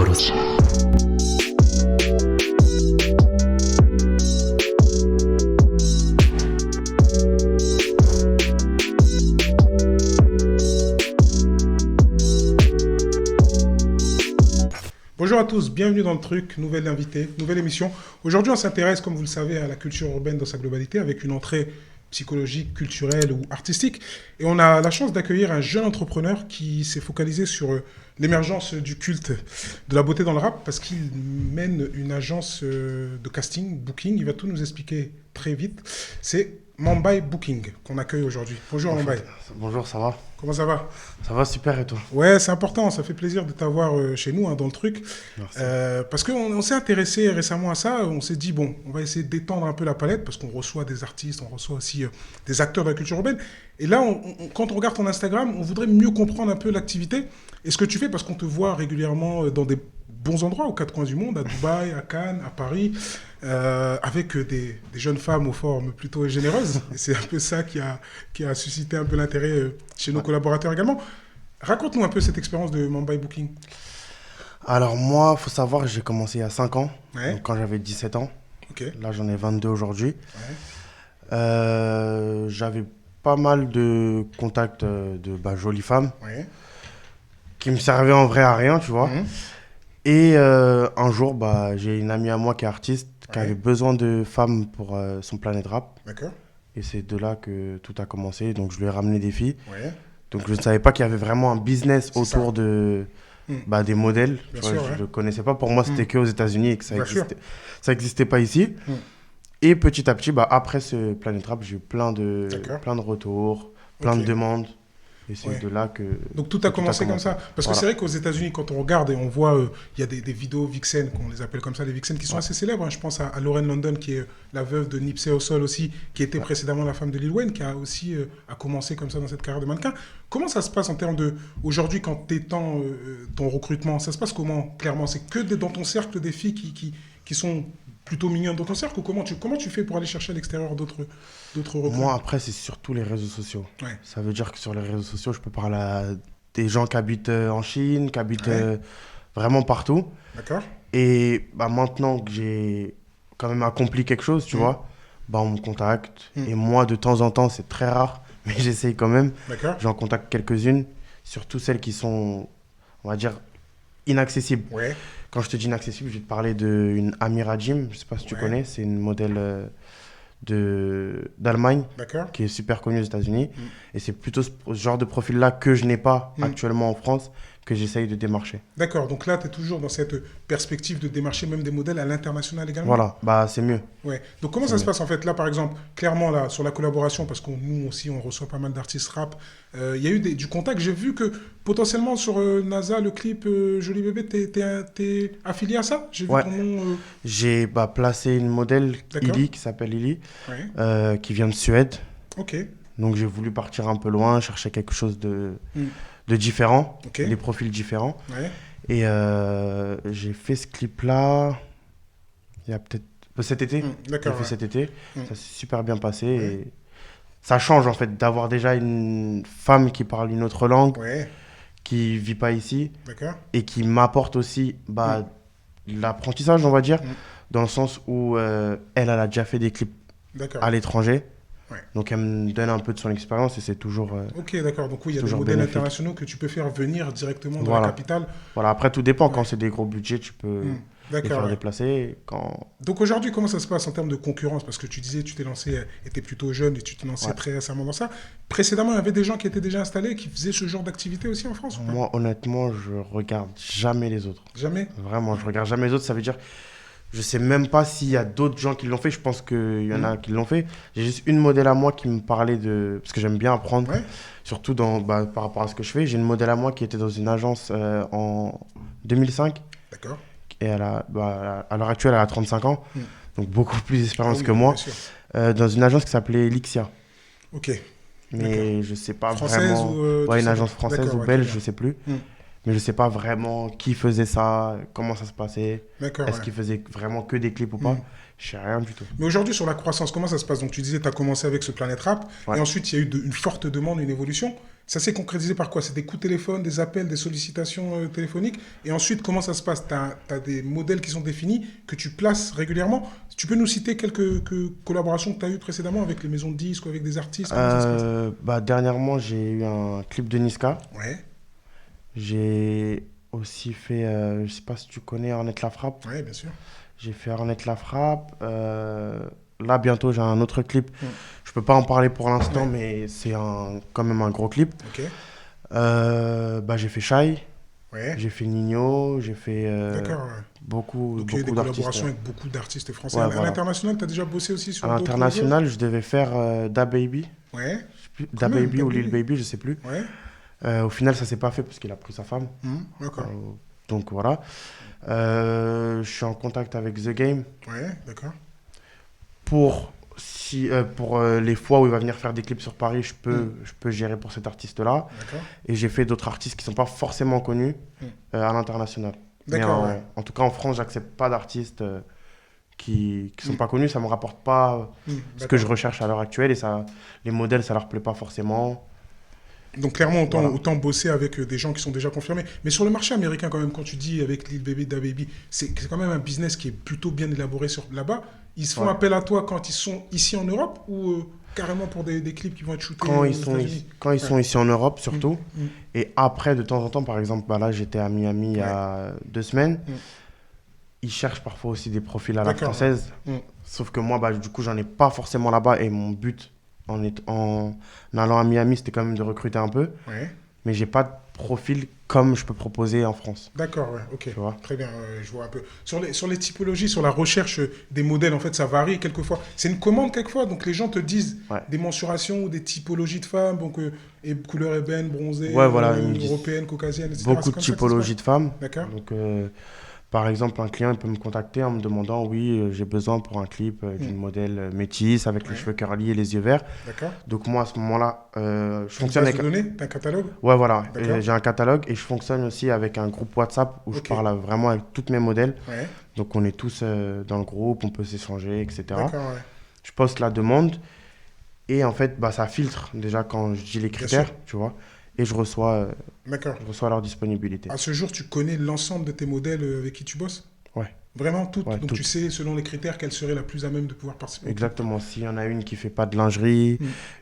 Psychologie. Bonjour à tous, bienvenue dans le truc, nouvelle invité, nouvelle émission. Aujourd'hui, on s'intéresse, comme vous le savez, à la culture urbaine dans sa globalité, avec une entrée psychologique, culturelle ou artistique. Et on a la chance d'accueillir un jeune entrepreneur qui s'est focalisé sur l'émergence du culte de la beauté dans le rap, parce qu'il mène une agence de casting, booking. Il va tout nous expliquer très vite. C'est Mambaye Booking qu'on accueille aujourd'hui. Bonjour Mambaye. Bonjour, ça va? Comment ça va? Ça va super, et toi? Ouais, c'est important, ça fait plaisir de t'avoir chez nous, dans le truc. Merci. Parce qu'on s'est intéressé récemment à ça, on s'est dit, bon, on va essayer d'étendre un peu la palette, parce qu'on reçoit des artistes, on reçoit aussi des acteurs de la culture urbaine. Et là, quand on regarde ton Instagram, on voudrait mieux comprendre un peu l'activité et ce que tu fais, parce qu'on te voit régulièrement dans des bons endroits, aux quatre coins du monde, à Dubaï, à Cannes, à Paris, avec des jeunes femmes aux formes plutôt généreuses. Et c'est un peu ça qui a suscité un peu l'intérêt chez nos collaborateurs également. Raconte-nous un peu cette expérience de Mambaye Booking. Alors moi, il faut savoir que j'ai commencé il y a 5 ans, Ouais. donc quand j'avais 17 ans. Ok. Là, j'en ai 22 aujourd'hui. Ouais. J'avais pas mal de contacts de jolies femmes Ouais. qui me servaient en vrai à rien, tu vois. Mhm. Et un jour, j'ai une amie à moi qui est artiste, qui Ouais. avait besoin de femmes pour son Planet Rap. D'accord. Et c'est de là que tout a commencé. Donc je lui ai ramené des filles. Ouais. Donc je ne savais pas qu'il y avait vraiment un business C'est autour ça. de, Mm. des modèles. Bien Tu vois, sûr, je ouais. ne le connaissais pas. Pour moi, c'était que aux États-Unis et que Bien sûr. ça existait pas ici. Mm. Et petit à petit, après ce Planet Rap, j'ai eu plein de retours, plein Ok. de demandes. Et c'est Ouais. de là que... Donc tout a commencé comme ça. Parce que Voilà. c'est vrai qu'aux États-Unis, quand on regarde et on voit, il y a des vidéos vixen, qu'on les appelle comme ça, les vixen qui sont assez célèbres. Hein. Je pense à Lauren London, qui est la veuve de Nipsey Hussle aussi, qui était précédemment la femme de Lil Wayne, qui a aussi a commencé comme ça dans cette carrière de mannequin. Comment ça se passe en termes de... Aujourd'hui, quand tu étends ton recrutement, ça se passe comment, clairement? C'est que dans ton cercle des filles qui sont plutôt mignonnes dans ton cercle, ou comment tu fais pour aller chercher à l'extérieur d'autres recrues? Moi, après, c'est surtout les réseaux sociaux. Ouais. Ça veut dire que sur les réseaux sociaux, je peux parler à des gens qui habitent en Chine, qui habitent Ouais. vraiment partout. D'accord. Et maintenant que j'ai quand même accompli quelque chose, tu vois, on me contacte. Et moi, de temps en temps, c'est très rare, mais j'essaye quand même. D'accord. J'en contacte quelques-unes, surtout celles qui sont, on va dire, inaccessibles. Ouais. Quand je te dis inaccessible, je vais te parler d'une Amira Jim, je sais pas si tu Ouais. connais, c'est une modèle d'Allemagne D'accord. qui est super connue aux États-Unis. Et c'est plutôt ce genre de profil-là que je n'ai pas actuellement en France, que j'essaye de démarcher. D'accord, donc là, tu es toujours dans cette perspective de démarcher même des modèles à l'international également. Voilà, c'est mieux. Ouais. Donc comment ça se passe en fait? Là, par exemple, clairement, là, sur la collaboration, parce que nous aussi, on reçoit pas mal d'artistes rap, il y a eu du contact. J'ai vu que potentiellement sur NASA, le clip Joli Bébé, t'es affilié à ça? J'ai vu Ouais. ton nom. J'ai placé une modèle, D'accord. Illy, qui s'appelle Illy, Ouais. qui vient de Suède. Ok. Donc j'ai voulu partir un peu loin, chercher quelque chose de différent, Ok. des profils différents. Ouais. Et j'ai fait ce clip-là il y a peut-être cet été. D'accord. J'ai fait Ouais. cet été. Ça s'est super bien passé. Ouais. Et ça change en fait d'avoir déjà une femme qui parle une autre langue, Ouais. qui vit pas ici D'accord. et qui m'apporte aussi l'apprentissage, on va dire, dans le sens où elle a déjà fait des clips D'accord. à l'étranger. Ouais. Donc elle me donne un peu de son expérience et c'est toujours... Ok, d'accord. Donc oui, il y a des toujours modèles bénéfique. internationaux que tu peux faire venir directement dans Voilà. la capitale. Voilà, après tout dépend. Ouais. Quand c'est des gros budgets, tu peux les D'accord. faire Ouais. déplacer. Quand... Donc aujourd'hui, comment ça se passe en termes de concurrence? Parce que tu disais, tu t'es lancé, tu étais plutôt jeune et tu t'es lancé très récemment dans ça. Précédemment, il y avait des gens qui étaient déjà installés, qui faisaient ce genre d'activité aussi en France ou pas? Moi, honnêtement, je regarde jamais les autres. Jamais? Vraiment, je regarde jamais les autres. Ça veut dire, je sais même pas s'il y a d'autres gens qui l'ont fait. Je pense qu'il y en a qui l'ont fait. J'ai juste une modèle à moi qui me parlait de... Parce que j'aime bien apprendre, Ouais. surtout par rapport à ce que je fais. J'ai une modèle à moi qui était dans une agence en 2005. D'accord. Et à l'heure actuelle, elle a 35 ans. Donc beaucoup plus d'expérience Ah oui, que moi. bien sûr. Dans une agence qui s'appelait Elixia. Ok. Mais je sais pas Française vraiment. ou, tu une sais agence pas. française D'accord, ou ok, belge, bien. je sais plus. mais je sais pas vraiment qui faisait ça, comment ça se passait, D'accord, est-ce ouais. qu'ils faisaient vraiment que des clips ou pas. Mm. Je sais rien du tout. Mais aujourd'hui, sur la croissance, comment ça se passe? Donc, tu disais, tu as commencé avec ce Planet Rap, et Ouais. ensuite, il y a eu une forte demande, une évolution. Ça s'est concrétisé par quoi? C'est des coups de téléphone, des appels, des sollicitations téléphoniques. Et ensuite, comment ça se passe? Tu as des modèles qui sont définis, que tu places régulièrement. Tu peux nous citer quelques collaborations que tu as eues précédemment avec les maisons de disques ou avec des artistes? Comment ça se passe? Dernièrement, j'ai eu un clip de Niska. Ouais, J'ai aussi fait, je sais pas si tu connais Ornette La Frappe. ouais, bien sûr. J'ai fait Ornette La Frappe. Là, bientôt, j'ai un autre clip. Mm. Je peux pas en parler pour l'instant, Ouais. mais c'est quand même un gros clip. Ok, J'ai fait Shai, ouais, j'ai fait Nino, j'ai fait d'accord. Ouais. beaucoup, Donc, il y a eu des beaucoup d'artistes. collaborations avec beaucoup d'artistes français. Ouais, À voilà. l'international, tu as déjà bossé aussi À sur d'autres œuvres? l'international, je devais faire Da Baby. Ouais, Je sais plus, quand Da même, Baby Da ou Lil Baby. Baby, je sais plus. Ouais, Au final, ça s'est pas fait parce qu'il a pris sa femme. d'accord. Donc voilà. Je suis en contact avec The Game Ouais, d'accord. pour les fois où il va venir faire des clips sur Paris, Mm. je peux gérer pour cet artiste-là. D'accord. Et j'ai fait d'autres artistes qui sont pas forcément connus Mm. à l'international. Mais D'accord, ouais. en tout cas, en France, j'accepte pas d'artistes qui sont pas connus. Ça me rapporte pas ce D'accord. que je recherche à l'heure actuelle et ça, les modèles, ça leur plaît pas forcément. Donc clairement, Voilà. autant bosser avec des gens qui sont déjà confirmés. Mais sur le marché américain, quand même, quand tu dis avec Lil Baby, Da Baby, c'est quand même un business qui est plutôt bien élaboré là-bas. Ils se font Ouais. appel à toi quand ils sont ici en Europe ou carrément pour des clips qui vont être shootés Quand aux ils sont États-Unis? quand ils sont ici en Europe, surtout. Mm. Et après, de temps en temps, par exemple, là, j'étais à Miami il y a 2 semaines. Mm. Ils cherchent parfois aussi des profils à la D'accord. française. Mm. Sauf que moi, du coup, j'en ai pas forcément là-bas. Et mon but en allant à Miami, c'était quand même de recruter un peu. Ouais. Mais j'ai pas de profil comme je peux proposer en France. D'accord, ouais, ok. Tu vois. Très bien, je vois un peu. Sur les typologies, sur la recherche des modèles, en fait, ça varie quelquefois. C'est une commande quelquefois, donc les gens te disent Ouais. des mensurations ou des typologies de femmes, donc et couleur ébène, bronzée, Ouais, voilà, ils me disent européenne, caucasienne, etc. Beaucoup C'est de comme ça que ça se typologies de femmes. passe. D'accord. Donc, par exemple, un client il peut me contacter en me demandant, oui, j'ai besoin pour un clip d'une modèle métisse avec les Ouais. cheveux curly et les yeux verts. D'accord. Donc moi, à ce moment-là, je Une fonctionne base avec... de données, t'as un catalogue? Ouais, voilà. D'accord. Et j'ai un catalogue et je fonctionne aussi avec un groupe WhatsApp où je Ok. parle vraiment avec tous mes modèles. Ouais. Donc on est tous dans le groupe, on peut s'échanger, etc. D'accord, ouais. Je poste la demande et en fait, ça filtre déjà quand je dis les critères, sûr. tu vois. Et je reçois D'accord. leur disponibilité. À ce jour, tu connais l'ensemble de tes modèles avec qui tu bosses? Ouais. Vraiment toutes? Ouais, Donc toutes. tu sais, selon les critères, quelle serait la plus à même de pouvoir participer au clip? Exactement. S'il y en a une qui fait pas de lingerie,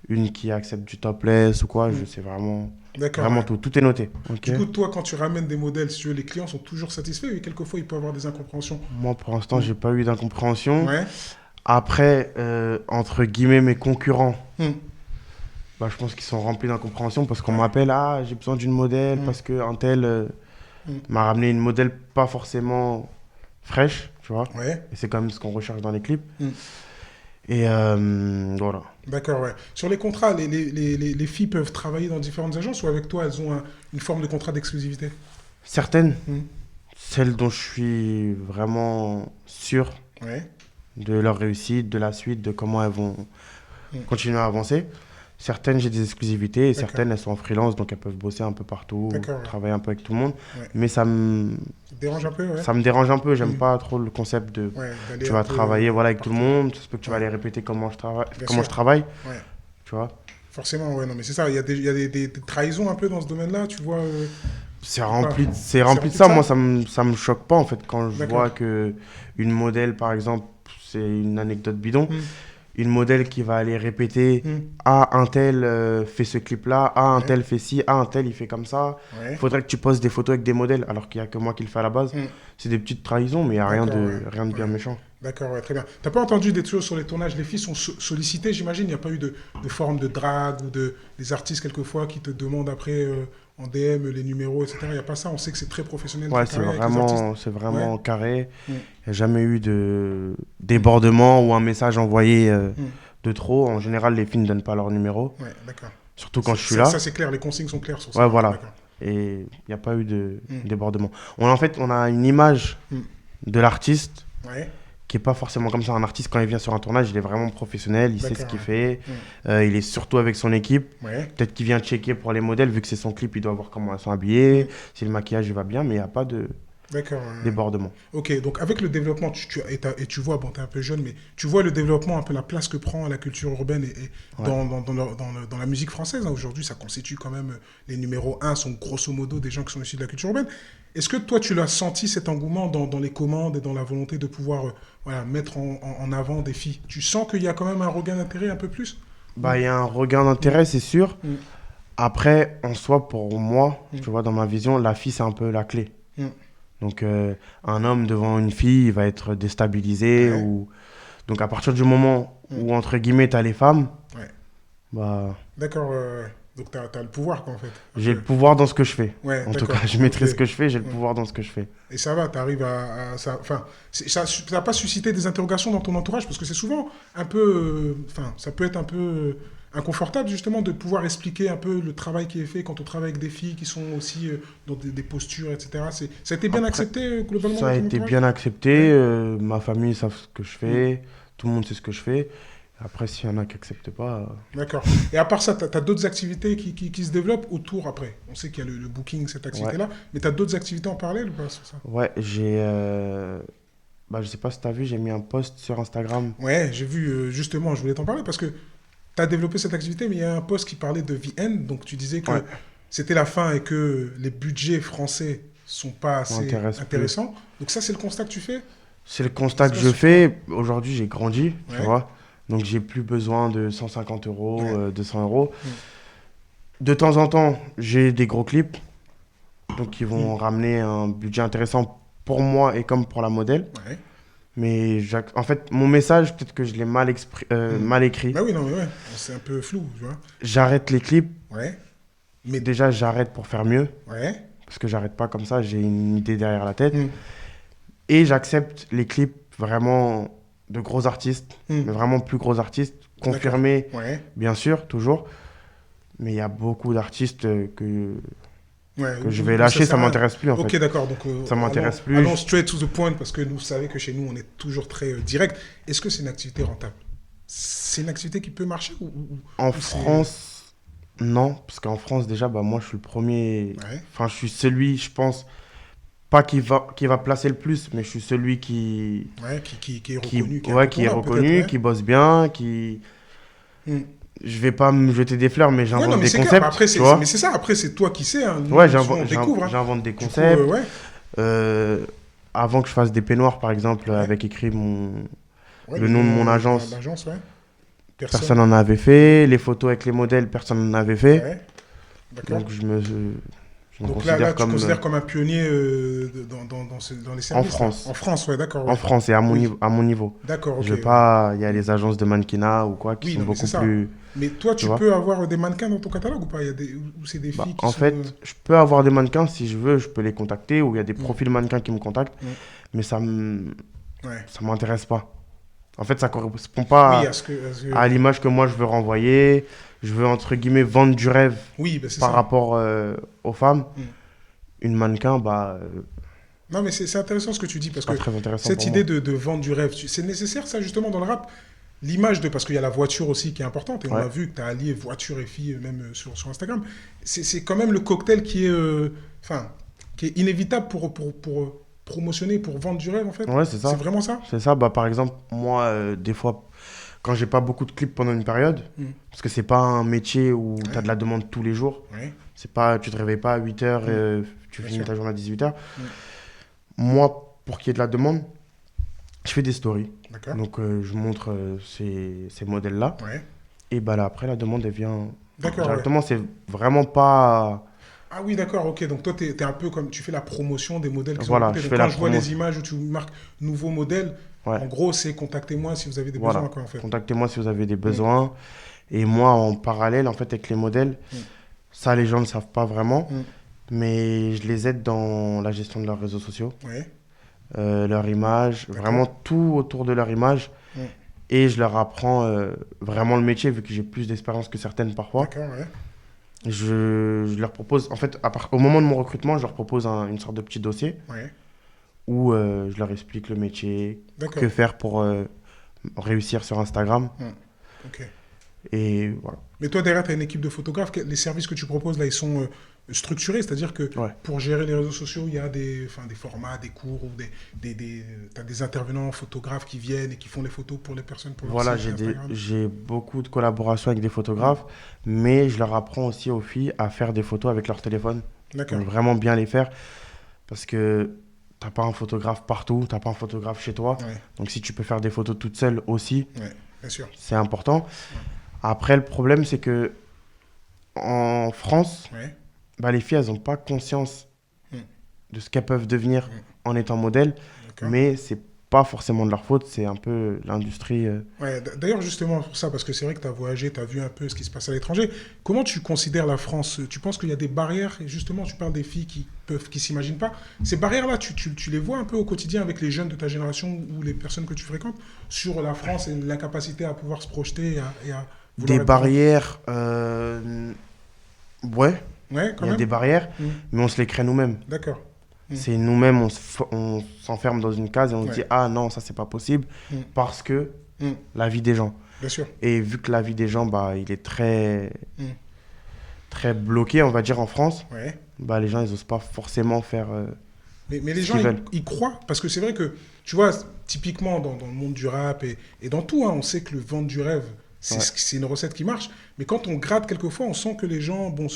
une qui accepte du topless ou quoi, je sais vraiment, D'accord. vraiment Ouais. tout. Tout est noté. Ok. Du coup, toi, quand tu ramènes des modèles, si tu veux, les clients sont toujours satisfaits et quelquefois, il peut y avoir des incompréhensions. Moi, pour l'instant, j'ai pas eu d'incompréhension. Ouais. Après, entre guillemets, mes concurrents, Hmm. je pense qu'ils sont remplis d'incompréhension parce qu'on m'appelle, ah, j'ai besoin d'une modèle parce qu'un tel m'a ramené une modèle pas forcément fraîche, tu vois. Ouais. Et c'est quand même ce qu'on recherche dans les clips. Mm. Et voilà. D'accord, ouais. Sur les contrats, les filles peuvent travailler dans différentes agences ou avec toi, elles ont une forme de contrat d'exclusivité? Certaines, Mm. celles dont je suis vraiment sûr Ouais. de leur réussite, de la suite, de comment elles vont continuer à avancer. Certaines, j'ai des exclusivités et D'accord. certaines, elles sont en freelance, donc elles peuvent bosser un peu partout, D'accord, ouais. travailler un peu avec tout le monde. Ouais. Mais ça me dérange un peu, ouais. Ça me dérange un peu, j'aime Mm. pas trop le concept de Ouais, d'aller tu un vas peu, travailler voilà, avec tout le partout. monde, ça se peut que tu vas Ouais. aller répéter comment je travaille, Bien comment sûr. je travaille, Ouais. tu vois. Forcément, ouais, non, mais c'est ça. Il y a des trahisons un peu dans ce domaine-là, tu vois. C'est rempli rempli de ça. Moi, ça me choque pas en fait quand je D'accord. vois que une modèle, par exemple, c'est une anecdote bidon, Mm. une modèle qui va aller répéter, Mm. ah un tel fait ce clip-là, ah un Ouais. tel fait ci, ah un tel il fait comme ça. Ouais. Il faudrait que tu postes des photos avec des modèles alors qu'il y a que moi qui le fais à la base. Mm. C'est des petites trahisons, mais il y a D'accord, rien de bien ouais. méchant. D'accord, ouais, très bien. T'as pas entendu des choses sur les tournages? Les filles sont sollicitées, j'imagine. Il n'y a pas eu de forme de drague ou des artistes quelquefois qui te demandent après en DM les numéros, etc. Il n'y a pas ça. On sait que c'est très professionnel. Ouais, très carré avec les artistes. c'est vraiment carré. Mm. Il n'y a jamais eu de débordement ou un message envoyé de trop. En général, les filles ne donnent pas leur numéro, Ouais, d'accord. surtout quand je suis Ça, là. ça, c'est clair. Les consignes sont claires sur ça. Ouais, voilà. D'accord. Et il n'y a pas eu de Mm. débordement. En fait, on a une image Mm. de l'artiste Ouais. qui est pas forcément comme ça. Un artiste, quand il vient sur un tournage, il est vraiment professionnel, il sait ce D'accord, qu'il ouais. fait, Mm. il est surtout avec son équipe. Ouais. Peut-être qu'il vient checker pour les modèles, vu que c'est son clip, il doit voir comment elles sont Mm. habillées, si le maquillage il va bien, mais il n'y a pas de D'accord. débordement. Ok, donc avec le développement, et tu vois, bon, tu es un peu jeune, mais tu vois le développement, un peu la place que prend la culture urbaine et Ouais. dans la musique française. Hein. Aujourd'hui, ça constitue quand même, les numéros un sont grosso modo des gens qui sont issus de la culture urbaine. Est-ce que toi, tu l'as senti cet engouement dans les commandes et dans la volonté de pouvoir voilà, mettre en avant des filles? Tu sens qu'il y a quand même un regain d'intérêt un peu plus? Ou- Bah, il y a un regain Mm, d'intérêt, c'est sûr. mm, Après, en soi, pour moi, mm, tu vois, dans ma vision, la fille, c'est un peu la clé. mm. Donc, un homme devant une fille, il va être déstabilisé. Ouais, Donc, à partir du moment mm, où, entre guillemets, tu as les femmes, ouais. bah, D'accord. Donc, tu as le pouvoir, quoi, en fait. Un j'ai le peu. pouvoir dans ce que je fais. Ouais, En tout cas, d'accord. je Ok. maîtrise ce que je fais, j'ai le Mm. pouvoir dans ce que je fais. Et ça va, tu arrives ça, enfin, ça n'a pas suscité des interrogations dans ton entourage parce que c'est souvent un peu, enfin, ça peut être un peu inconfortable justement de pouvoir expliquer un peu le travail qui est fait quand on travaille avec des filles qui sont aussi dans des postures, etc. Ça a été bien Après, accepté globalement ça dans a ton été entourage? bien accepté. Ouais. Ma famille savent ce que je Mm. fais. Tout le monde sait ce que je fais. Après, s'il y en a qui n'acceptent pas, D'accord. Et à part ça, tu as, d'autres activités qui se développent autour après. On sait qu'il y a le booking, cette ouais. activité-là, mais tu as d'autres activités en parallèle ou pas sur ça? Ouais, bah, je sais pas si tu as vu, j'ai mis un post sur Instagram. Ouais, j'ai vu justement, je voulais t'en parler parce que tu as développé cette activité, mais il y a un post qui parlait de The End, donc tu disais Ouais, que c'était la fin et que les budgets français sont pas ça assez m'intéresse plus. intéressants. Donc ça, c'est le constat que tu fais? C'est le Qu'est-ce qui constat se que passe je sur toi? fais. Aujourd'hui, j'ai grandi, tu Ouais, vois. Donc, j'ai plus besoin de 150 euros, ouais, 200 euros. mm, De temps en temps, j'ai des gros clips, donc qui mm, vont ramener un budget intéressant pour moi et comme pour la modèle. ouais, Mais en fait, mon message, peut-être que je l'ai mm. mal écrit. Bah oui, non, mais ouais, c'est un peu flou, tu vois. J'arrête les clips. Ouais, mais Déjà, j'arrête pour faire mieux. ouais, Parce que j'arrête pas comme ça, j'ai une idée derrière la tête. mm, Et j'accepte les clips vraiment de gros artistes, mm. mais vraiment plus gros artistes, D'accord. confirmés, Ouais, bien sûr, toujours. Mais il y a beaucoup d'artistes ouais, que je où, vais où ça lâcher, ça sert à rien. m'intéresse plus en Ok, fait. d'accord, donc Ça allons, m'intéresse allons plus. straight to the point parce que vous savez que chez nous, on est toujours très direct. Est-ce que c'est une activité rentable? C'est une activité qui peut marcher En ou c'est... France, non, parce qu'en France déjà, bah, moi je suis le premier, Ouais, enfin je suis celui, je pense, pas qui va placer le plus, mais je suis celui ouais, qui est reconnu, qui est qui est incontournable peut-être, reconnu, ouais. qui bosse bien, qui... Hmm. Je vais pas me jeter des fleurs, mais Ouais, non, j'invente mais des c'est clair. Bah, concepts, après, tu mais vois. c'est ça, après, c'est toi qui sais. Hein. Ouais, Nous, souvent, on découvre. Hein. j'invente des Du coup, concepts. ouais. Euh, Avant que je fasse des peignoirs, par exemple, Ouais, avec écrit ouais, le le nom de nom mon de agence, l'agence, ouais. personne Personne. n'en avait fait. Les photos avec les modèles, personne n'en avait fait. Ouais, d'accord. Donc je me Donc là, considère tu comme considères comme un pionnier dans les en services, là. En France. France, ouais, d'accord, En ouais. France et Oui, à mon niveau. d'accord, ok, Je veux ouais. pas, il y a les agences de mannequinat ou quoi qui Oui, sont non, mais c'est beaucoup ça. plus, Mais toi, tu tu vois. peux avoir des mannequins dans ton catalogue ou pas? Il y a ou c'est des Bah, filles qui en sont... fait, je peux avoir des mannequins si je veux, je peux les contacter ou il y a des hmm, profils mannequins qui me contactent, hmm, mais ouais. ça m'intéresse pas. En fait, ça correspond Oui, pas à ouais. l'image que moi je veux renvoyer. Je veux entre guillemets vendre du rêve Oui, ben c'est par ça. rapport aux femmes. Hmm. Une mannequin, bah, Non, mais c'est intéressant ce que tu dis c'est parce pas que très intéressant cette pour idée moi. de vendre du rêve, c'est nécessaire ça justement dans le rap. L'image de, parce qu'il y a la voiture aussi qui est importante, et on Ouais, a vu que tu as allié voiture et fille même sur Instagram. C'est quand même le cocktail qui est, enfin, qui est inévitable pour promotionner, pour vendre du rêve en fait. ouais, c'est C'est ça. vraiment ça? C'est ça. Bah, par exemple, moi, des fois, quand j'ai pas beaucoup de clips pendant une période, Mm. parce que c'est pas un métier où tu as Ouais, de la demande tous les jours. ouais, C'est pas, tu te réveilles pas à 8h, mm, tu bien finis sûr. ta journée à 18h. Mm. Moi, pour qu'il y ait de la demande, je fais des stories. D'accord. Donc, je montre ces modèles-là. Ouais. Et bah là, après, la demande, elle vient D'accord, ouais. directement. C'est vraiment pas. Ah oui, d'accord, ok. Donc toi, tu es un peu comme tu fais la promotion des modèles qui sont Voilà, recrutés. je Donc fais quand la je vois les promotion. images où tu marques nouveau modèle, Ouais, en gros, c'est contactez-moi si vous avez des besoins, voilà. quoi, en fait. Contactez-moi si vous avez des Mm, besoins. Et moi, en parallèle, en fait, avec les modèles, mm, ça, les gens ne le savent pas vraiment, mm. mais je les aide dans la gestion de leurs réseaux sociaux, Ouais, leur image, vraiment d'accord. tout autour de leur image. Mm, Et je leur apprends vraiment le métier, vu que j'ai plus d'expérience que certaines parfois. d'accord, ouais. Je leur propose, en fait, au moment de mon recrutement, je leur propose une sorte de petit dossier Ouais. où je leur explique le métier, D'accord. que faire pour réussir sur Instagram. Ok. Et voilà. Mais toi, derrière, tu as une équipe de photographes. Les services que tu proposes, là, ils sont structurés. C'est-à-dire que Ouais. pour gérer les réseaux sociaux, il y a des formats, des cours, ou t'as des intervenants photographes qui viennent et qui font les photos pour les personnes, pour leur Voilà, site Instagram. j'ai beaucoup de collaborations avec des photographes, mais je leur apprends aussi aux filles à faire des photos avec leur téléphone. D'accord. Donc vraiment bien les faire, parce que t'as pas un photographe partout, t'as pas un photographe chez toi. Ouais, Donc si tu peux faire des photos toute seule aussi, ouais, bien sûr. c'est important. Après, le problème, c'est que en France, Ouais, bah, les filles, elles n'ont pas conscience Mm. de ce qu'elles peuvent devenir Mm. en étant modèle, d'accord. mais c'est pas forcément de leur faute, c'est un peu l'industrie. Ouais, d'ailleurs, justement, pour ça, parce que c'est vrai que tu as voyagé, tu as vu un peu ce qui se passe à l'étranger. Comment tu considères la France? Tu penses qu'il y a des barrières? Et justement, tu parles des filles qui s'imaginent pas. Ces barrières-là, tu les vois un peu au quotidien avec les jeunes de ta génération ou les personnes que tu fréquentes sur la France et l'incapacité à pouvoir se projeter et à Des vouloir être... barrières, ouais, Ouais, il quand y a des même. barrières, Mm. mais on se les crée nous-mêmes. D'accord. Mm. C'est nous-mêmes, on s'enferme dans une case et on se Ouais. dit, ah non, ça c'est pas possible, Mm. parce que Mm. la vie des gens. Bien sûr. Et vu que la vie des gens, bah, il est très, Mm. très bloqué, on va dire, en France, Ouais. bah, les gens, ils osent pas forcément faire Mais les ce gens, qu'ils veulent. ils croient. Parce que c'est vrai que, tu vois, typiquement dans le monde du rap et dans tout, hein, on sait que le vendre du rêve, Ouais. c'est une recette qui marche. Mais quand on gratte quelquefois, on sent que les gens bon,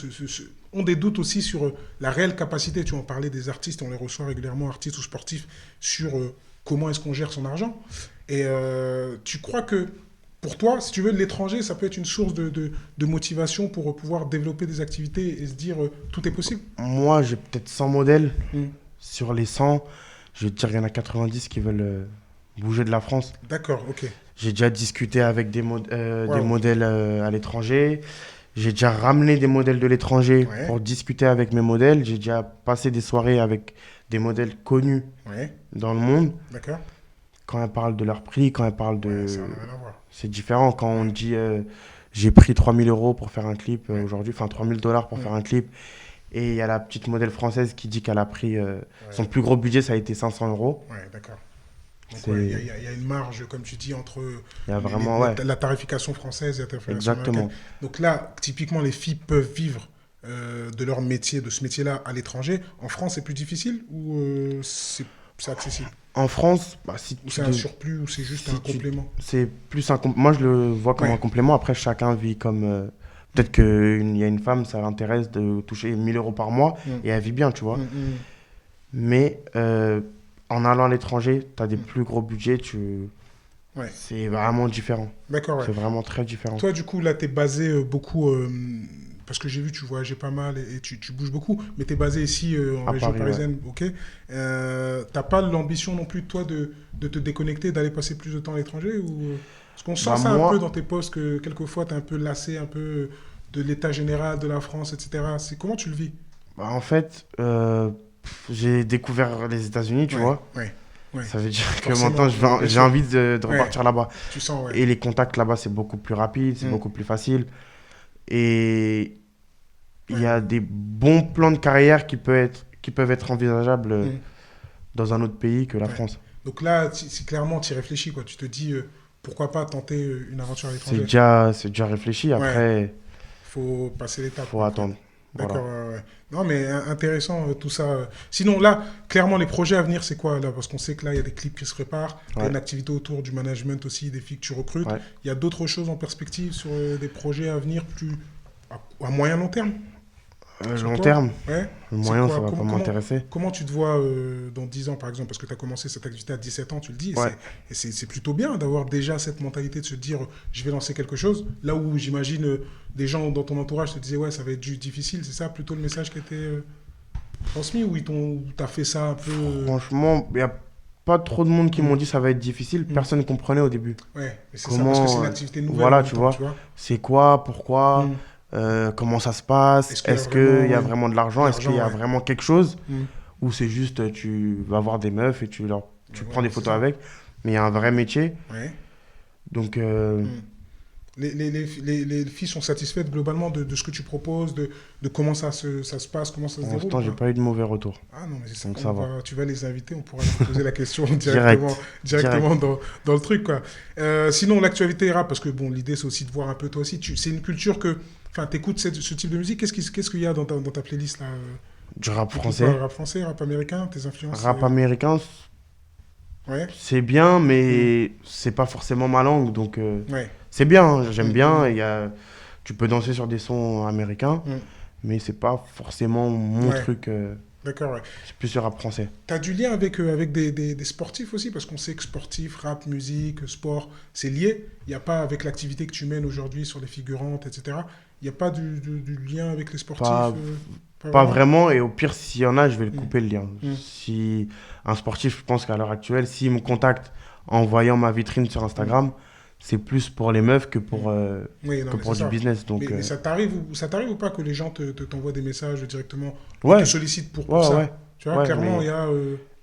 ont des doutes aussi sur la réelle capacité. Tu en parlais des artistes, on les reçoit régulièrement, artistes ou sportifs, sur comment est-ce qu'on gère son argent. Et tu crois que, pour toi, si tu veux, l'étranger, ça peut être une source de motivation pour pouvoir développer des activités et se dire tout est possible. Moi, j'ai peut-être 100 modèles. Mm. Sur les 100, je vais te dire qu'il y en a 90 qui veulent bouger de la France. D'accord, ok. J'ai déjà discuté avec des Wow. modèles à l'étranger. J'ai déjà ramené des modèles de l'étranger Ouais. pour discuter avec mes modèles. J'ai déjà passé des soirées avec des modèles connus Ouais, dans le monde. d'accord. Quand elles parlent de leur prix, quand elles parlent Ouais, de... ça n'a rien à voir. C'est différent quand on dit j'ai pris 3000 euros pour faire un clip Ouais. aujourd'hui, enfin 3000 dollars pour Mm. faire un clip. Et il y a la petite modèle française qui dit qu'elle a pris Ouais. son plus gros budget, ça a été 500 euros. Ouais, d'accord. Donc, C'est- ouais, il y a une marge, comme tu dis, entre Il y a vraiment, ouais, la tarification française et la tarification exactement. américaine. Donc là, typiquement, les filles peuvent vivre de leur métier, de ce métier-là à l'étranger. En France, c'est plus difficile ou c'est accessible? En France, bah, si Ou tu c'est un dev- surplus ou c'est juste si un tu- complément? c'est plus moi je le vois comme Ouais. un complément. Après, chacun vit comme. Peut-être qu'il y a une femme, ça l'intéresse de toucher 1000 euros par mois Mm. et elle vit bien, tu vois. Mm, mm. Mais en allant à l'étranger, tu as des Mm. plus gros budgets, Ouais. c'est vraiment différent. D'accord, ouais. C'est vraiment très différent. Toi, du coup, là, tu es basé beaucoup, parce que j'ai vu, tu voyageais pas mal et tu bouges beaucoup, mais tu es basé ici en À région Paris, ouais. parisienne, ok. T'as pas l'ambition non plus, toi, de te déconnecter, d'aller passer plus de temps à l'étranger ou... Parce qu'on sent Bah, ça un moi- peu dans tes posts, que quelquefois, tu es un peu lassé un peu de l'état général de la France, etc. Comment tu le vis? Bah, en fait, j'ai découvert les États-Unis, tu Ouais, vois. ouais, ouais. Ça veut dire que Forcément, maintenant, bien j'ai sûr. envie de Ouais. repartir là-bas. Tu sens, ouais. Et les contacts là-bas, c'est beaucoup plus rapide, c'est Mm. beaucoup plus facile. Et il y Ouais. a des bons plans de carrière qui peuvent être envisageables Mm. dans un autre pays que la Ouais. France. Donc là, c'est clairement, tu y réfléchis, quoi. Tu te dis, pourquoi pas tenter une aventure à l'étranger? C'est déjà réfléchi. Après, Faut passer l'étape. faut attendre. Voilà. D'accord, ouais, ouais. Non, mais intéressant tout ça. Sinon, là, clairement, les projets à venir, c'est quoi là? Parce qu'on sait que là, il y a des clips qui se préparent, il y a Ouais. une activité autour du management aussi, des filles que tu recrutes. Ouais. Il y a d'autres choses en perspective sur des projets à venir plus à moyen long terme? Sur Long toi? terme, Ouais. le C'est moyen, quoi? ça va pas Comment- m'intéresser. Comment tu te vois dans 10 ans, par exemple? Parce que tu as commencé cette activité à 17 ans, tu le dis. Et Ouais. c'est plutôt bien d'avoir déjà cette mentalité de se dire, je vais lancer quelque chose. Là où j'imagine des gens dans ton entourage te disaient, ouais, ça va être difficile. C'est ça plutôt le message qui a été transmis ou t'as fait ça un peu... Franchement, il n'y a pas trop de monde qui m'ont dit ça va être difficile. Personne ne comprenait au début. Ouais, mais c'est ça, Comment, parce que c'est une activité nouvelle. voilà, en même tu temps, vois. C'est quoi, pourquoi, Mm. comment ça se passe, Est-ce qu'il y a est-ce qu'il y a vraiment, vraiment de l'argent, est-ce qu'il y a ouais. vraiment quelque chose, Mm. ou c'est juste tu vas voir des meufs et tu Ouais, prends des c'est photos ça. avec, mais il y a un vrai métier. Ouais. Donc Mm. Les filles sont satisfaites globalement de ce que tu proposes, de comment ça se passe, comment ça se Pour déroule, l'instant, j'ai quoi. pas eu de mauvais retour. Ah non, mais c'est ça. Donc ça va. Tu vas les inviter, on pourra leur poser la question Direct. directement Direct. dans le truc, quoi. Sinon, l'actualité rap, parce que bon, l'idée c'est aussi de voir un peu toi aussi. C'est une culture que. Enfin, t'écoutes ce type de musique. Qu'est-ce qu'il y a dans ta playlist là? Du rap T'écoutes quoi? français. Rap français, rap américain, tes influences Rap américain, Ouais, c'est bien, mm, mais c'est pas forcément ma langue. Donc ouais. c'est bien, hein, j'aime bien. Mm. Tu peux danser sur des sons américains, Mm. mais c'est pas forcément mon Ouais, truc. d'accord, ouais. C'est plus le rap français. T'as du lien avec des sportifs aussi, parce qu'on sait que sportif, rap, musique, sport, c'est lié. Il n'y a pas avec l'activité que tu mènes aujourd'hui sur les figurantes, etc. Il n'y a pas du lien avec les sportifs, Pas, pas pas vraiment. vraiment, et au pire, s'il y en a, je vais le Mm, couper le lien. mm, Si un sportif, je pense qu'à l'heure actuelle, s'il me contacte en voyant ma vitrine sur mm, Instagram, c'est plus pour les meufs mm. Oui, non, que mais c'est pour du ça. business. Donc, Mais ça t'arrive ou pas que les gens t'envoient des messages directement, ils te ouais, sollicitent pour ouais, ouais, ça? Tu vois, ouais, clairement, il y a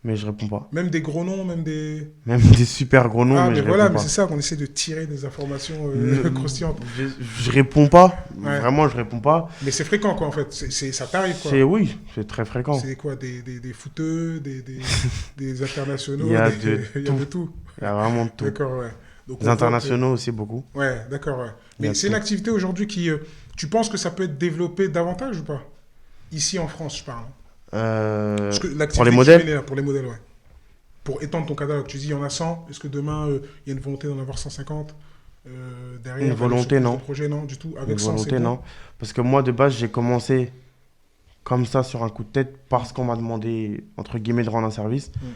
mais je réponds pas. même des gros noms, même des... Même des super gros noms, Ah, mais mais je voilà, réponds mais c'est pas. ça qu'on essaie de tirer des informations Ne- croustillantes. je réponds pas, Ouais. vraiment, je réponds pas. Mais c'est fréquent, quoi, en fait. Ça t'arrive, quoi. Oui, c'est très fréquent. C'est quoi, des footeux, des Il internationaux, y a de il y a tout, de tout. il y a vraiment de tout. D'accord, ouais. Donc Les on voit que... internationaux aussi, beaucoup. Ouais, d'accord, ouais. Il y Mais a de c'est une tout. activité aujourd'hui qui... tu penses que ça peut être développé davantage ou pas? Ici en France, je parle. Parce que Pour les l'activité que tu modèles, mets là, pour les modèles, ouais. Pour étendre ton catalogue, tu dis il y en a 100. Est-ce que demain, il y a une volonté d'en avoir 150 une derrière, d'aller sur volonté, plus de non. projets? Non, du tout. Une Avec 100, c'est volonté, bon. non. Parce que moi, de base, j'ai commencé comme ça sur un coup de tête parce qu'on m'a demandé, entre guillemets, de rendre un service. Mm.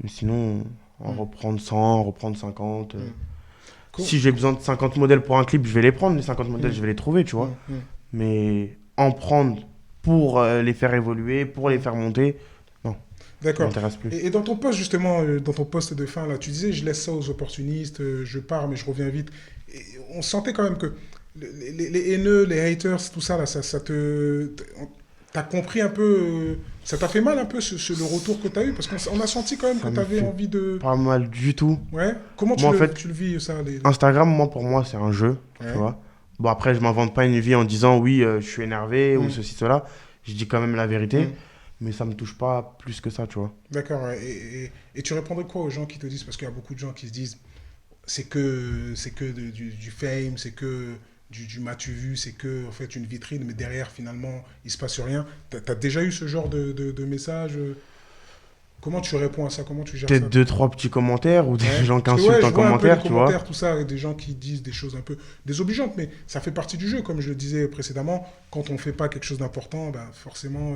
Mais sinon, en Mm. reprendre 100, en reprendre 50. Mm. Cool. Si j'ai besoin de 50 modèles pour un clip, je vais les prendre. Les 50 modèles, Mm. je vais les trouver, tu Mm. vois. Mm. Mais en prendre pour les faire évoluer, pour les faire monter, non, ça D'accord. m'intéresse plus. Et dans ton poste, justement, dans ton poste de fin, là, tu disais, je laisse ça aux opportunistes, je pars, mais je reviens vite. Et on sentait quand même que les haineux, les haters, tout ça, là, t'as compris un peu, ça t'a fait mal un peu le retour que t'as eu, parce qu'on a senti quand même que Ça me t'avais fait envie de... pas mal du tout. Ouais. Comment Moi, en fait, tu le vis, ça, Instagram, moi, pour moi, c'est un jeu, tu Ouais. vois. Bon, après, je m'invente pas une vie en disant oui, je suis énervé ou Mm. ceci, cela. Je dis quand même la vérité, Mm. mais ça me touche pas plus que ça, tu vois. D'accord. Ouais. Et tu répondrais quoi aux gens qui te disent, parce qu'il y a beaucoup de gens qui se disent, c'est que du fame, c'est que du m'as-tu vu, c'est que en fait une vitrine, mais derrière finalement il se passe rien. T'as déjà eu ce genre de message? Comment tu réponds à ça? Comment tu gères ça, Peut-être toi? deux, trois petits commentaires ou des Ouais. gens qui Parce que ouais, insultent je en vois un peu les commentaire, tu vois. commentaires, tout ça, et des gens qui disent des choses un peu désobligeantes, mais ça fait partie du jeu, comme je le disais précédemment. Quand on fait pas quelque chose d'important, ben forcément,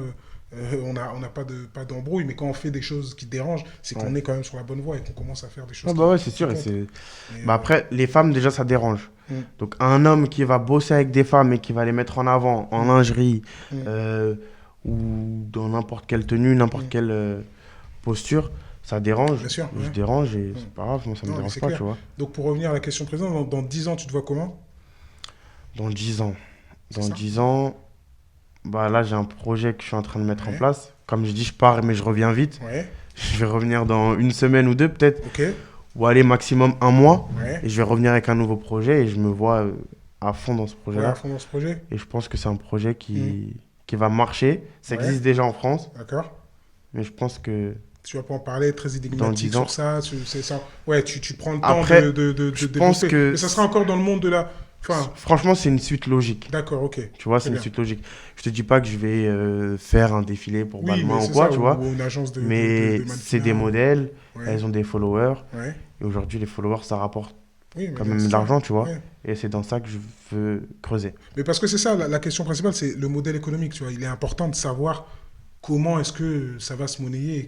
on n'a pas d'embrouille, mais quand on fait des choses qui dérangent, c'est qu'on Ouais. est quand même sur la bonne voie et qu'on commence à faire des Ah choses bah ouais, c'est qui sûr. Et comptent. Mais, bah après, les femmes, déjà, ça dérange. mm, Donc, un homme qui va bosser avec des femmes et qui va les mettre en avant en mm, lingerie mm, euh, ou dans n'importe quelle tenue, n'importe mm. quelle posture, ça dérange. Bien sûr, Je ouais. dérange et Mm. c'est pas grave, moi, ça me Non, mais dérange c'est pas, clair. tu vois. Donc pour revenir à la question précédente, dans 10 ans, tu te vois comment? Dans 10 ans. C'est Dans ça? 10 ans, bah là, j'ai un projet que je suis en train de mettre en Ouais, place. Comme je dis, je pars, mais je reviens vite. ouais, Je vais revenir dans une semaine ou deux, peut-être, ok, ou aller maximum un mois. ouais, Et je vais revenir avec un nouveau projet et je me vois à fond dans ce ouais, à projet-là. fond dans ce projet. Et je pense que c'est un projet Mm. qui va marcher. Ça Ouais, existe déjà en France, d'accord. mais je pense que Tu vas pas en parler, très dans énigmatique 10 ans. sur ça. C'est ça. Ouais, tu prends le temps Après, de je pense développer. que, Mais ça sera encore dans le monde de la... Enfin, franchement, c'est une suite logique. d'accord, ok. Tu vois, Très c'est une bien. suite logique. Je te dis pas que je vais faire un défilé pour Oui, mais Balmain ou c'est quoi, ça, tu vois. ou une agence de Mais c'est des mannequinat. modèles, Ouais, elles ont des followers. ouais. Et aujourd'hui, les followers, ça rapporte Oui, mais quand bien, même c'est de ça. l'argent, tu vois. Ouais. Et c'est dans ça que je veux creuser. Mais parce que c'est ça, la question principale, c'est le modèle économique, tu vois. Il est important de savoir comment est-ce que ça va se monnayer et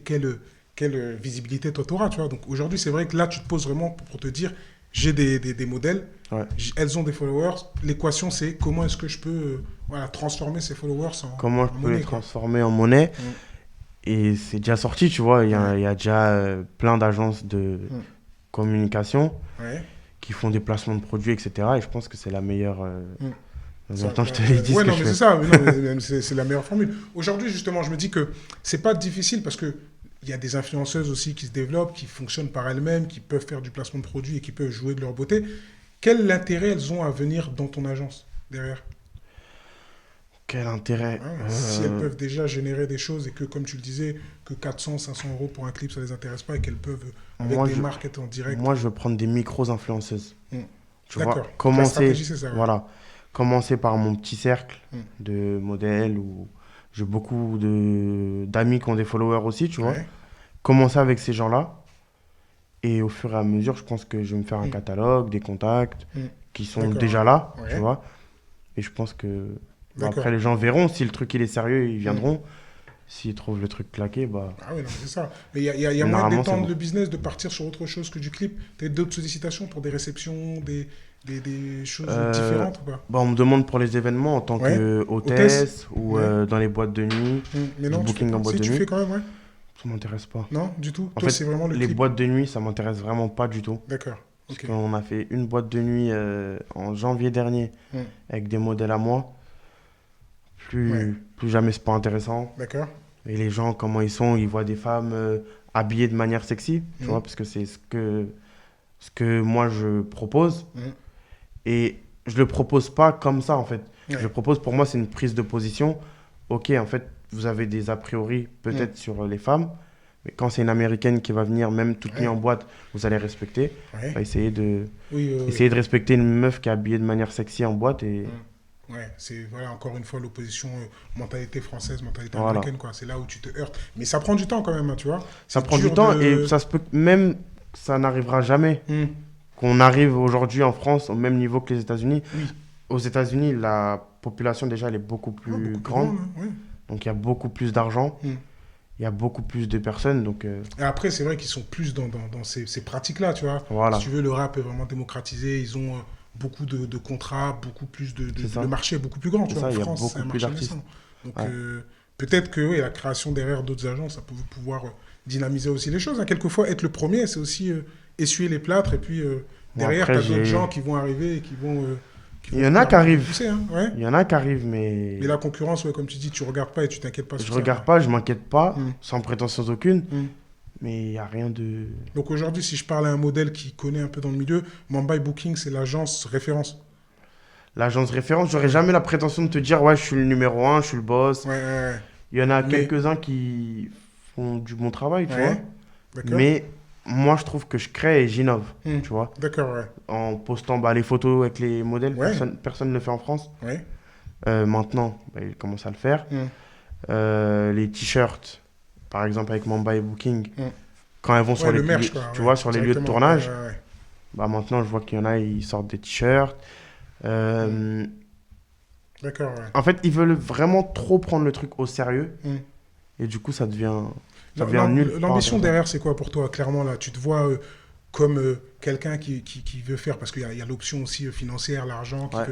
quelle visibilité toi tu auras, tu vois. Donc aujourd'hui, c'est vrai que là, tu te poses vraiment pour te dire, j'ai des modèles, Ouais. elles ont des followers. L'équation, c'est comment est-ce que je peux voilà, transformer ces followers Comment en je peux monnaie, les quoi. transformer en monnaie? Mm. Et c'est déjà sorti, tu vois. Ouais. Il y a déjà plein d'agences de Mm. communication Ouais. qui font des placements de produits, etc. Et je pense que c'est la meilleure. Mm. En Ça, même temps, je te l'ai dit ce ouais, que non, je mais fais. c'est ça, mais non, mais c'est la meilleure formule. Aujourd'hui, justement, je me dis que c'est pas difficile parce que il y a des influenceuses aussi qui se développent, qui fonctionnent par elles-mêmes, qui peuvent faire du placement de produits et qui peuvent jouer de leur beauté. quel intérêt elles ont à venir dans ton agence derrière? Quel intérêt? Hein, si elles peuvent déjà générer des choses et que, comme tu le disais, que 400, 500 euros pour un clip, ça les intéresse pas et qu'elles peuvent, avec Moi, des je, marques, être en direct. moi, je veux prendre des micros-influenceuses. Hmm. Tu vois, D'accord. Donc la stratégie, c'est ça. Ouais. voilà, commencer par mon petit cercle Hmm. de modèles où j'ai beaucoup d'amis qui ont des followers aussi, tu vois. Ouais. Commencer avec ces gens-là et au fur et à mesure, je pense que je vais me faire un Hmm. catalogue, des contacts Hmm. qui sont D'accord. déjà là, tu Ouais. vois. Et je pense que D'accord. après les gens verront si le truc il est sérieux, ils Hmm. viendront. S'ils trouvent le truc claqué, bah Ah oui, non, c'est ça. Mais il y a moyen normalement c'est d'étendre bon. le business, de partir sur autre chose que du clip. Tu as d'autres sollicitations pour des réceptions, des choses Euh, différentes ou pas? Bah, on me demande pour les événements en tant Ouais. que Hôtesse? hôtesse ou Ouais. dans les boîtes de nuit, Mais du non, tu fais booking pas. en boîte Si, de tu nuit. fais quand même, ouais. Ça m'intéresse pas. Non, du tout. En Toi, fait, c'est vraiment le les clip. boîtes de nuit, ça m'intéresse vraiment pas du tout. D'accord. Parce Ok. qu'on a fait une boîte de nuit en janvier dernier Hmm. avec des modèles à moi. Ouais. Plus jamais c'est pas intéressant. D'accord. Et les gens, comment ils sont, ils voient des femmes habillées de manière sexy, tu Hmm. vois, parce que c'est ce que moi je propose. Hmm. Et je le propose pas comme ça, en fait. Ouais. Je le propose, pour moi, c'est une prise de position. Ok, en fait, vous avez des a priori peut-être sur les femmes, mais quand c'est une américaine qui va venir, même toute nue Ouais. en boîte, vous allez respecter. Ouais. Bah, Oui, essayer de respecter une meuf qui est habillée de manière sexy en boîte. Et ouais, c'est voilà, encore une fois l'opposition mentalité française, mentalité voilà. américaine, quoi. C'est là où tu te heurtes. Mais ça prend du temps quand même, hein, tu vois. Ça C'est prend du dur temps et de. ça se peut même, ça n'arrivera jamais Hmm. qu'on arrive aujourd'hui en France au même niveau que les États-Unis. Oui. Aux États-Unis, la population déjà elle est beaucoup Ah, plus beaucoup plus grande, grande, hein, ouais. donc il y a beaucoup plus d'argent, Hmm. il y a beaucoup plus de personnes, donc Et après, c'est vrai qu'ils sont plus dans ces pratiques-là, tu vois. voilà, Si tu veux, le rap est vraiment démocratisé. Ils ont beaucoup de contrats, beaucoup plus c'est ça. le marché est beaucoup plus grand, tu C'est vois. ça, En il y a France, c'est un beaucoup plus marché d'artistes. naissant. Donc, Ouais. peut-être que oui, la création derrière d'autres agences, ça peut pouvoir dynamiser aussi les choses, hein. Quelquefois, être le premier, c'est aussi essuyer les plâtres. Et puis, Bon, derrière, après, tu as d'autres gens qui vont arriver et qui il vont y en a qui clairement arrivent, pousser, hein, ouais. il y en a qui arrivent, mais Mais la concurrence, ouais, comme tu dis, tu regardes pas et tu t'inquiètes pas je sur ça. regarde pas, je m'inquiète pas, Hmm. sans prétention aucune, Hmm. mais il y a rien de... Donc aujourd'hui, si je parle à un modèle qui connaît un peu dans le milieu, Mumbai Booking, c'est l'agence référence. L'agence référence, j'aurais jamais la prétention de te dire, ouais, je suis le numéro un, je suis le boss. Ouais, ouais, Il y en a Mais- quelques-uns qui font du bon travail, tu ouais. vois. D'accord. Mais moi, je trouve que je crée et j'innove, Hmm. tu vois. D'accord, ouais. En postant les photos avec les modèles, Ouais. personne ne le fait en France. Ouais. Maintenant, ils commencent à le faire. Hmm. Les t-shirts, par exemple avec Mumbai Booking, Mm. quand elles vont Ouais, sur le les, merch, les- quoi. tu Ouais, vois, sur les lieux de directement. tournage, Ouais, ouais, bah maintenant je vois qu'il y en a, ils sortent des t-shirts. ouais. D'accord, ouais. En fait, ils veulent vraiment trop prendre le truc au sérieux Hmm. et du coup ça devient L'am- nul. pas L'ambition intéressant. derrière, c'est quoi pour toi, clairement, là? Tu te vois comme quelqu'un qui veut faire, parce qu'il y a l'option aussi financière, l'argent. Ouais.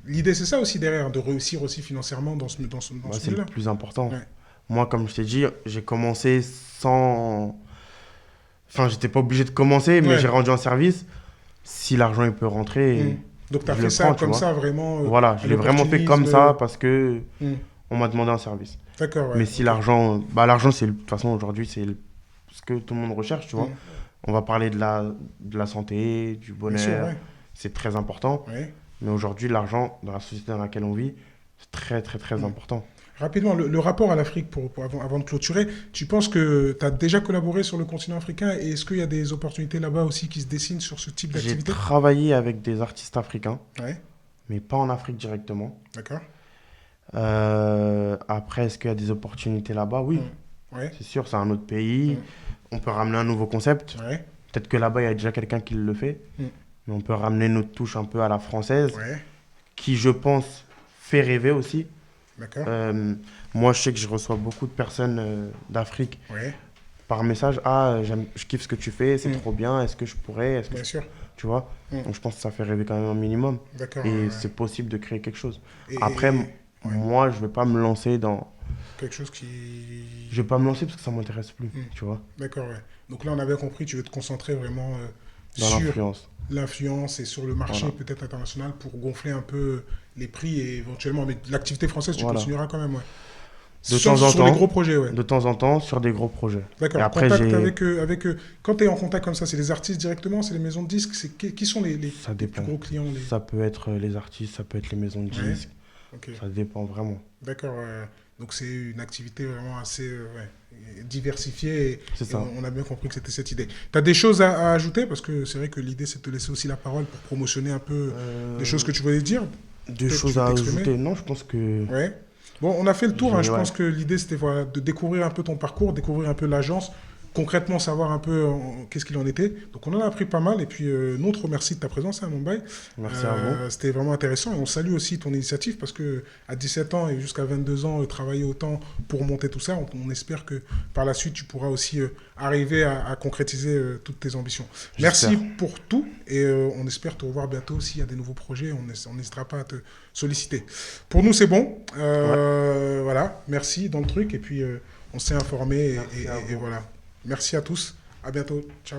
L'idée, c'est ça aussi derrière, de réussir aussi financièrement dans ce Bah, c'est le milieu-là. plus important. Ouais. Moi, comme je t'ai dit, j'ai commencé sans... Enfin, j'étais pas obligé de commencer, mais Ouais. j'ai rendu un service. Si l'argent il peut rentrer, Hmm. Donc, tu as je fait le ça prends, tu comme vois. ça, vraiment. Voilà, je l'ai vraiment fait comme ça parce que Hmm. on m'a demandé un service. D'accord, ouais. Mais si Ok. l'argent, c'est de toute façon aujourd'hui ce que tout le monde recherche, tu vois. Hmm. On va parler de la santé, du Bien sûr, bonheur, ouais. c'est très important. Ouais. Mais aujourd'hui, l'argent dans la société dans laquelle on vit, c'est très très très Hmm. important. Rapidement, le rapport à l'Afrique, avant de clôturer, tu penses que tu as déjà collaboré sur le continent africain et est-ce qu'il y a des opportunités là-bas aussi qui se dessinent sur ce type J'ai d'activité? travaillé avec des artistes africains, Ouais, mais pas en Afrique directement. d'accord. Après, est-ce qu'il y a des opportunités là-bas? Oui, Ouais, c'est sûr, c'est un autre pays. Mm. On peut ramener un nouveau concept. ouais, Peut-être que là-bas, il y a déjà quelqu'un qui le fait. Mm. Mais on peut ramener notre touche un peu à la française, ouais, qui, je pense, fait rêver aussi. d'accord. Moi, je sais que je reçois beaucoup de personnes d'Afrique Ouais, par message. Ah, je kiffe ce que tu fais, c'est Mm. trop bien. Est-ce que je pourrais? Est-ce que bien sûr. tu vois? Mm. Donc, je pense que ça fait rêver quand même un minimum. D'accord. Et ouais. c'est possible de créer quelque chose. Et- Après, ouais. moi, je vais pas me lancer dans... Quelque chose qui... Je vais pas me lancer parce que ça m'intéresse plus, Mm. tu vois, D'accord, ouais. Donc là, on avait compris, tu veux te concentrer vraiment dans sur l'influence. l'influence et sur le marché Voilà. peut-être international pour gonfler un peu les prix et éventuellement... Mais l'activité française, tu Voilà. continueras quand même, ouais. De Sur, temps en sur les temps. gros projets, ouais. De temps en temps, sur des gros projets. D'accord. Et après, Contact j'ai. avec quand tu es en contact comme ça, c'est les artistes directement, c'est les maisons de disques, qui sont Ça les plus dépend. gros clients Ça peut être les artistes, ça peut être les maisons de Ouais, disques. ok. Ça dépend vraiment. D'accord. Donc c'est une activité vraiment assez diversifiée C'est et ça. on a bien compris que c'était cette idée. Tu as des choses à ajouter? Parce que c'est vrai que l'idée c'est de te laisser aussi la parole pour promotionner un peu des choses Euh, que tu voulais dire. Deux Peut-être tu choses veux à t'exprimer. ajouter. Non, je pense que Ouais. Bon, on a fait le tour, hein. Je ouais. pense que l'idée, c'était voilà, de découvrir un peu ton parcours, découvrir un peu l'agence, concrètement savoir un peu qu'est-ce qu'il en était. Donc, on en a appris pas mal. Et puis, nous, on te remercie de ta présence à Mumbai. Merci à vous. C'était vraiment intéressant. Et on salue aussi ton initiative parce que à 17 ans et jusqu'à 22 ans, travailler autant pour monter tout ça, on espère que par la suite, tu pourras aussi arriver à concrétiser toutes tes ambitions. Merci J'espère. pour tout. Et on espère te revoir bientôt s'il y a des nouveaux projets. On n'hésitera pas à te solliciter. Pour nous, c'est bon. Ouais. Voilà, merci dans le truc. Et puis, on s'est informé. Merci à Et vous. voilà. Merci à tous. À bientôt. Ciao.